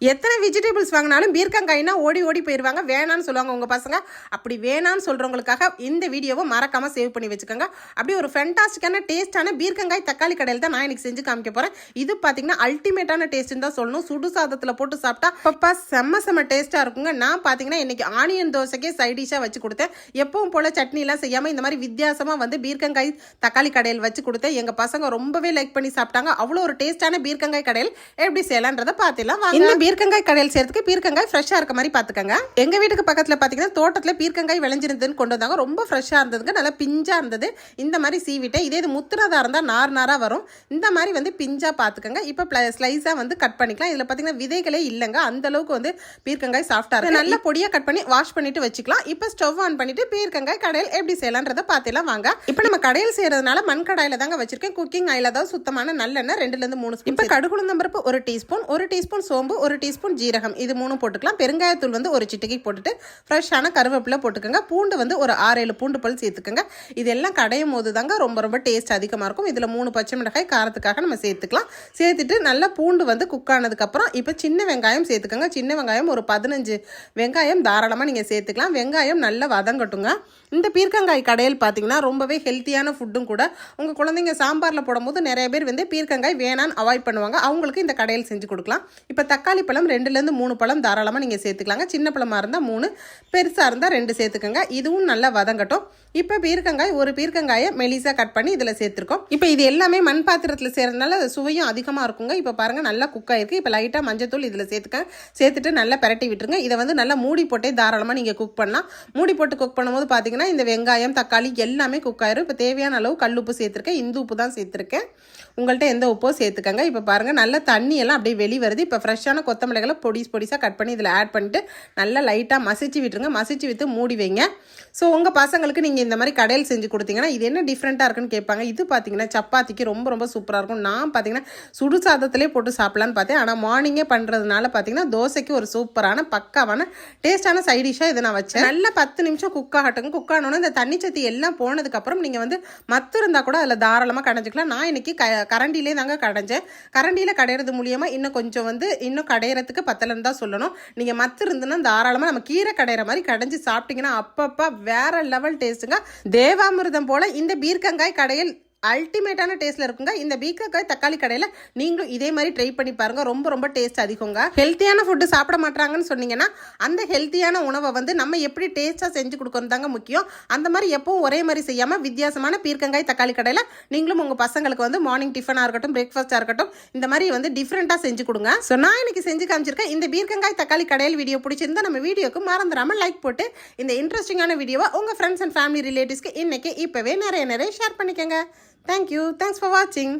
எத்தனை வெஜிடபிள்ஸ் வாங்கினாலும் பீர்க்கங்காய்னா ஓடி ஓடி போயிடுவாங்க, வேணான்னு சொல்லுவாங்க உங்கள் பசங்க. அப்படி வேணான்னு சொல்கிறவங்களுக்காக இந்த வீடியோவை மறக்காமல் சேவ் பண்ணி வச்சுக்கோங்க. அப்படி ஒரு ஃபென்டாஸ்டிக்கான டேஸ்ட்டான பீர்க்கங்காய் தக்காளி கடையில் தான் நான் இன்றைக்கி செஞ்சு காமிக்க போகிறேன். இது பார்த்தீங்கன்னா அல்டிமேட்டான டேஸ்ட்டுன்னு தான் சொல்லணும். சுடு சாதத்தில் போட்டு சாப்பிட்டா அப்பப்பா செம்ம டேஸ்ட்டாக இருக்குங்க. நான் பார்த்தீங்கன்னா இன்றைக்கி ஆனியன் தோசைக்கே சைட் டிஷ்ஷாக வச்சு கொடுத்தேன். எப்பவும் போல் சட்னிலாம் செய்யாமல் இந்த மாதிரி வித்தியாசமாக வந்து பீர்க்கங்காய் தக்காளி கடையில் வச்சு கொடுத்தேன். எங்கள் பசங்க ரொம்பவே லைக் பண்ணி சாப்பிட்டாங்க. அவ்வளோ ஒரு டேஸ்ட்டான பீர்க்கங்காய் கடையில் எப்படி செய்யலான்றதை பார்த்துலாம். பீர்க்கங்காய் கடையில் சேர்த்துக்கு பீர்க்கங்காய் ஃப்ரெஷ்ஷாக இருக்க மாதிரி பார்த்துக்கங்க. எங்கள் வீட்டுக்கு பக்கத்தில் பார்த்தீங்கன்னா தோட்டத்தில் பீர்க்கங்காய் விளைஞ்சிருந்ததுன்னு கொண்டு வந்தாங்க. ரொம்ப ஃப்ரெஷ்ஷாக இருந்ததுங்க, நல்லா பிஞ்சாக இருந்தது. இந்த மாதிரி சீவிட்டேன். இது முத்துனதாக இருந்தால் நாராக வரும். இந்த மாதிரி வந்து பிஞ்சாக பார்த்துக்கங்க. இப்போ ஸ்லைஸாக வந்து கட் பண்ணிக்கலாம். இதில் பார்த்தீங்கன்னா விதைகளே இல்லைங்க, அந்த அளவுக்கு வந்து பீர்க்கங்காய் சாஃப்டாக இருக்குது. நல்லா பொடியாக கட் பண்ணி வாஷ் பண்ணிட்டு வச்சுக்கலாம். இப்போ ஸ்டவ் ஆன் பண்ணிட்டு பீர்க்கங்காய் கடையில் எப்படி செய்யலான்றதை பார்த்துலாம் வாங்க. இப்போ நம்ம கடையில் செய்யறதுனால மண் கடாயில் தாங்க வச்சிருக்கேன். குக்கிங் ஆயில், அதாவது சுத்தமான நல்லெண்ணெய் 2-3 ஸ்பூன். இப்போ கடுகுளுந்தம் பருப்பு 1 டீஸ்பூன், 1 டீஸ்பூன் சோம்பு, 1 டீஸ்பூன் ஜீரகம், இது 3 போட்டுக்கலாம். பெருங்காயத்தூள் வந்து 1 சிட்டிகை போட்டுட்டு ஃப்ரெஷ்ஷான கருவேப்பிலை போட்டுக்கோங்க. பூண்டு வந்து ஒரு 6-7 பூண்டு பல் சேர்த்துக்கோங்க. இதெல்லாம் கடையும் போது தாங்க ரொம்ப டேஸ்ட் அதிகமாக இருக்கும். இதில் 3 பச்சை மிளகாய் காரத்துக்காக நம்ம சேர்த்துக்கலாம். சேர்த்துட்டு நல்லா பூண்டு வந்து குக் ஆனதுக்கப்புறம் இப்போ சின்ன வெங்காயம் சேர்த்துக்கோங்க. சின்ன வெங்காயம் ஒரு 15 வெங்காயம் தாராளமாக நீங்கள் சேர்த்துக்கலாம். வெங்காயம் நல்லா வதங்கட்டுங்க. இந்த பீர்க்கங்காய் கடையில் பார்த்தீங்கன்னா ரொம்பவே ஹெல்த்தியான ஃபுட்டும் கூட. உங்கள் குழந்தைங்க சாம்பாரில் போடும்போது நிறைய பேர் வந்து பீர்க்கங்காய் வேணான்னு அவாய்ட் பண்ணுவாங்க. அவங்களுக்கு இந்த கடையில் செஞ்சு கொடுக்கலாம். இப்போ தக்காளி பழம் 2-3 பழம் தாராளமாக நீங்கள் சேர்த்துக்கலாங்க. சின்ன பழமாக இருந்தால் 3, பெருசாக இருந்தால் 2 சேர்த்துக்கோங்க. இதுவும் நல்லா வதங்கட்டும். இப்போ பீர்க்கங்காய், ஒரு பீர்க்கங்காயை மெலிசாக கட் பண்ணி இதில் சேர்த்துருக்கோம். இப்போ இது எல்லாமே மண் பாத்திரத்தில் செய்கிறதுனால சுவையும் அதிகமாக இருக்குங்க. இப்போ பாருங்கள் நல்லா குக் ஆகிருக்கு. இப்போ லைட்டாக மஞ்சத்தூள் இதில் சேர்த்துட்டு நல்லா பரட்டி விட்டுருங்க. இதை வந்து நல்லா மூடி போட்டே தாராளமாக நீங்கள் குக் பண்ணலாம். மூடி போட்டு குக் பண்ணும்போது பார்த்தீங்கன்னா இந்த வெங்காயம் தக்காளி எல்லாமே குக் ஆயிரும். இப்போ தேவையான அளவு கல் உப்பு சேர்த்துருக்கேன், இந்து உப்பு தான் சேர்த்துருக்கேன். உங்கள்கிட்ட எந்த உப்போ சேர்த்துக்கங்க. இப்போ பாருங்கள் நல்லா தண்ணியெல்லாம் அப்படியே வெளி வருது. இப்போ ஃப்ரெஷ்ஷான கொத்தமல்லிகளை பொடிசாக கட் பண்ணி இதில் ஆட் பண்ணிட்டு நல்லா லைட்டாக மசிச்சு விட்டுருங்க. மசிச்சு விட்டு மூடி வைங்க. ஸோ உங்கள் பசங்களுக்கு நீங்கள் இந்த மாதிரி கடையில் செஞ்சு கொடுத்தீங்கன்னா இது என்ன டிஃப்ரெண்ட்டாக இருக்குன்னு கேட்பாங்க. இது பார்த்தீங்கன்னா சப்பாத்திக்கு ரொம்ப சூப்பராக இருக்கும். நான் பார்த்தீங்கன்னா சுடு சாதத்திலே போட்டு சாப்பிட்லான்னு பார்த்தேன். ஆனால் மார்னிங்கே பண்ணுறதுனால பார்த்தீங்கன்னா தோசைக்கு ஒரு சூப்பரான பக்காவான டேஸ்டான சைடிஷாக இதை நான் வச்சேன். நல்லா 10 நிமிஷம் குக் ஆகட்டுங்க. குக் ஆனோன்னு இந்த தண்ணி சத்தி எல்லாம் போனதுக்கப்புறம் நீங்கள் வந்து மத்து இருந்தால் கூட அதில் தாராளமாக கடைஞ்சிக்கலாம். நான் இன்னைக்கு கரண்டிலே தாங்க கடைஞ்சேன். கரண்டியில் கடையிறது மூலியமாக இன்னும் கடையிறதுக்கு பத்தலன்னு தான் சொல்லணும். நீங்கள் மத்து இருந்துன்னா தாராளமாக நம்ம கீரை கடையிற மாதிரி கடைஞ்சி சாப்பிட்டீங்கன்னா அப்பப்பா வேற லெவல் டேஸ்ட்டுங்க. தேவாமிர்தம் போல இந்த பீர்க்கங்காய் கடையில் அல்டிமேட்டான டேஸ்ட்ல இருக்குங்க. இந்த பீர்க்கங்காய் தக்காளி கடையில் நீங்களும் இதே மாதிரி ட்ரை பண்ணி பாருங்க. ரொம்ப டேஸ்ட் அதிகங்க. ஹெல்த்தியான ஃபுட்டு சாப்பிட மாட்டாங்கன்னு சொன்னீங்கன்னா அந்த ஹெல்த்தியான உணவை வந்து நம்ம எப்படி டேஸ்ட்டாக செஞ்சு கொடுக்கணும் தாங்க முக்கியம். அந்த மாதிரி எப்பவும் ஒரே மாதிரி செய்யாமல் வித்தியாசமான பீர்க்கங்காய் தக்காளி கடையில் நீங்களும் உங்கள் பசங்களுக்கு வந்து மார்னிங் டிஃபனாக இருக்கட்டும், பிரேக்ஃபாஸ்ட்டாக இருக்கட்டும், இந்த மாதிரி வந்து டிஃப்ரெண்ட்டாக செஞ்சு கொடுங்க. ஸோ நான் இன்னைக்கு செஞ்சு காமிச்சிருக்கேன். இந்த பீர்க்கங்காய் தக்காளி கடையில் வீடியோ பிடிச்சிருந்தா நம்ம வீடியோக்கு மறந்துடாமல் லைக் போட்டு இந்த இன்ட்ரெஸ்டிங்கான வீடியோவை உங்கள் ஃப்ரெண்ட்ஸ் அண்ட் ஃபேமிலி ரிலேட்டிவ்ஸ்க்கு இன்னைக்கு இப்போவே நிறைய ஷேர் பண்ணிக்கோங்க. Thank you. Thanks for watching.